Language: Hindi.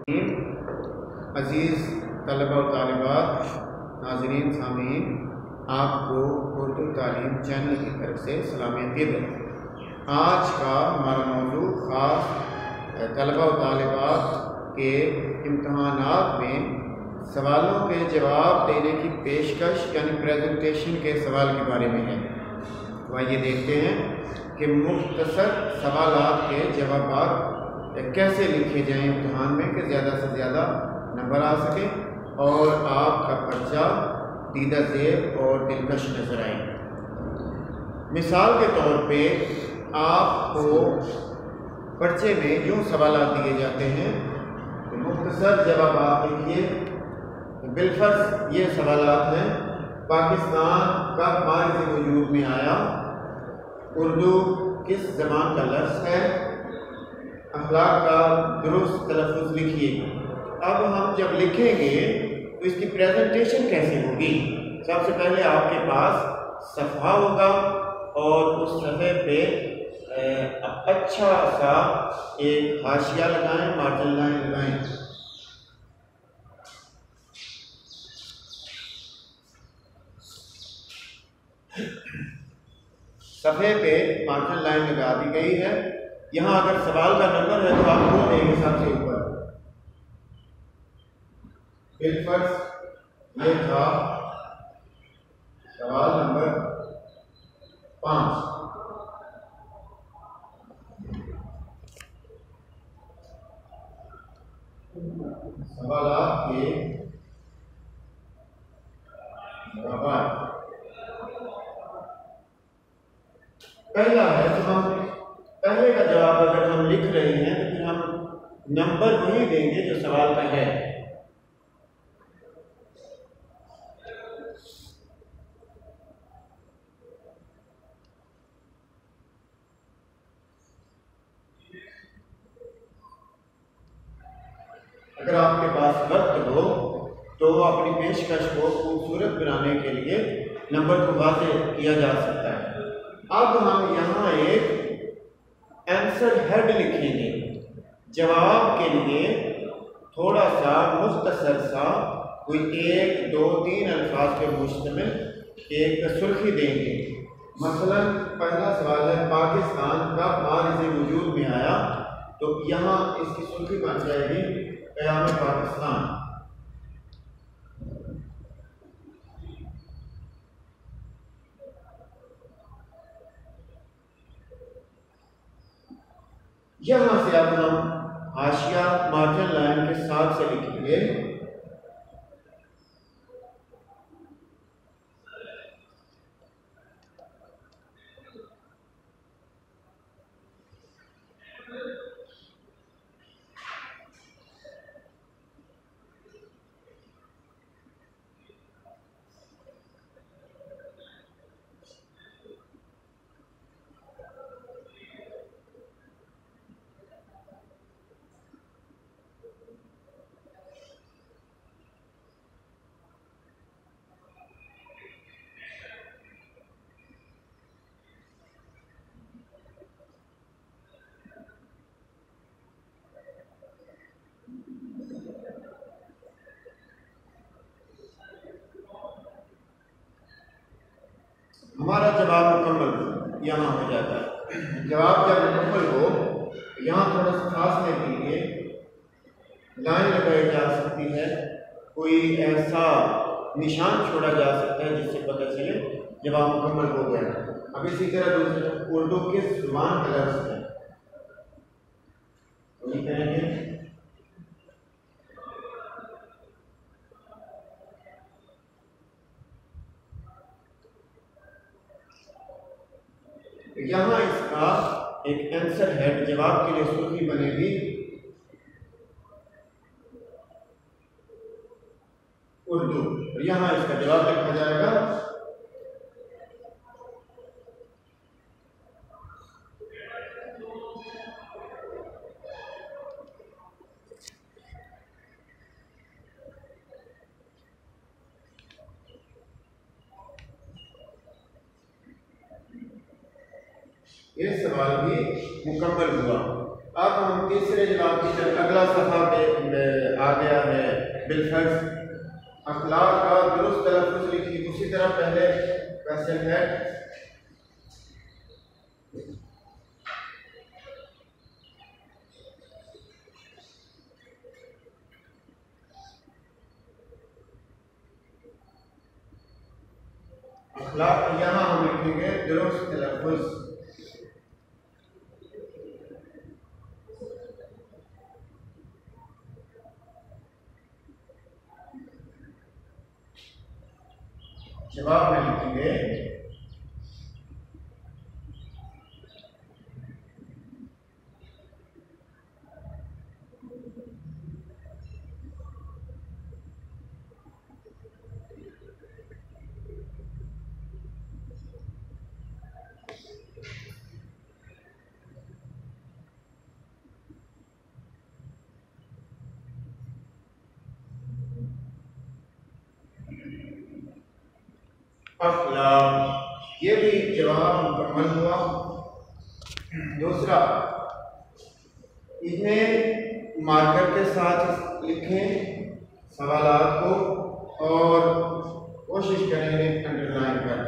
अज़ीज़ तलबा और तालिबात, नाज़रीन, सामीन, आपको उर्दू तालीम चैनल की तरफ से सलामियत है। आज का हमारा मौजू ख़ास तलबा और तालिबात के इम्तहानात में सवालों के जवाब देने की पेशकश यानी प्रेजेंटेशन के सवाल के बारे में है। तो आइए देखते हैं कि मुख्तसर सवालात के जवाब कैसे लिखे जाएं इम्तहान में कि ज़्यादा से ज़्यादा नंबर आ सके और आपका पर्चा दीदा ज़ेब और दिलकश नज़र आए। मिसाल के तौर पे आपको पर्चे में यूँ सवालात दिए जाते हैं तो मुख्तसर जवाब आप लिखिए। बिलफर्ज ये सवालात हैं: पाकिस्तान कब मार्ज़ वजूद में आया? उर्दू किस ज़बान का लफ्ज़ है? अखलाक का दुरुस्त तलफ़्फ़ुज़ लिखिए। अब हम जब लिखेंगे तो इसकी प्रेजेंटेशन कैसे होगी? सबसे पहले आपके पास सफ़ा होगा और उस सफ़े पे अच्छा सा एक हाशिया लगाएं, मार्जिन लाइन लगाएं। सफ़े पे मार्जिन लाइन लगा दी गई है। यहाँ अगर सवाल का नंबर है तो आप वो देंगे सबसे ऊपर। बिलफर्ज ये था सवाल नंबर 5। सवालात के जवाब पहला है तो हम पहले का जवाब अगर हम लिख रहे हैं तो फिर हम नंबर वही देंगे जो सवाल का है। अगर आपके पास वक्त हो तो अपनी पेशकश को खूबसूरत बनाने के लिए नंबर को वाज़ेह किया जा सकता है। अब हम यहाँ एक आंसर हेड लिखेंगे। जवाब के लिए थोड़ा सा मुख्तसर सा कोई 1, 2, 3 अल्फाज पे मुश्तमिल एक सुर्खी देंगे। मसलन पहला सवाल है पाकिस्तान कब मार्ज़ वजूद में आया? तो यहाँ इसकी सुर्खी बन जाएगी क़याम पाकिस्तान। यहाँ से अब हम हाशिया मार्जिन लाइन के साथ से लिखेंगे। हमारा जवाब मुकम्मल यहाँ हो जाता है। जवाब जब मुकम्मल हो यहाँ थोड़ा सा फासले के लिए लाइन लगाई जा सकती है, कोई ऐसा निशान छोड़ा जा सकता है जिससे पता चले जवाब मुकम्मल हो गया। अब इसी तरह दूसरे उर्दू किस ज़बान का लफ्ज़ है तो ये कहेंगे। यहाँ इसका एक आंसर हेड जवाब के लिए सुर्खी बनेगी उर्दू और यहाँ इसका जवाब लिखा जाएगा। ये सवाल भी मुकम्मल हुआ। अब हम तीसरे जवाब की तरफ अगला सफ़ा पे कहा गया है बिलफर्ज अखलाक का दुरुस्त तलफ़्फ़ुज़ लिखिए। उसी तरह पहले क्वेश्चन है अखलाक, यहाँ हम लिखेंगे दुरुस्त तलफ़्फ़ुज़। जवाब में लिखेंगे अखलाक। ये भी जवाब मुकम्मल हुआ। दूसरा, इसमें मार्कर के साथ लिखें सवालात को और कोशिश करेंगे अंडरलाइन कर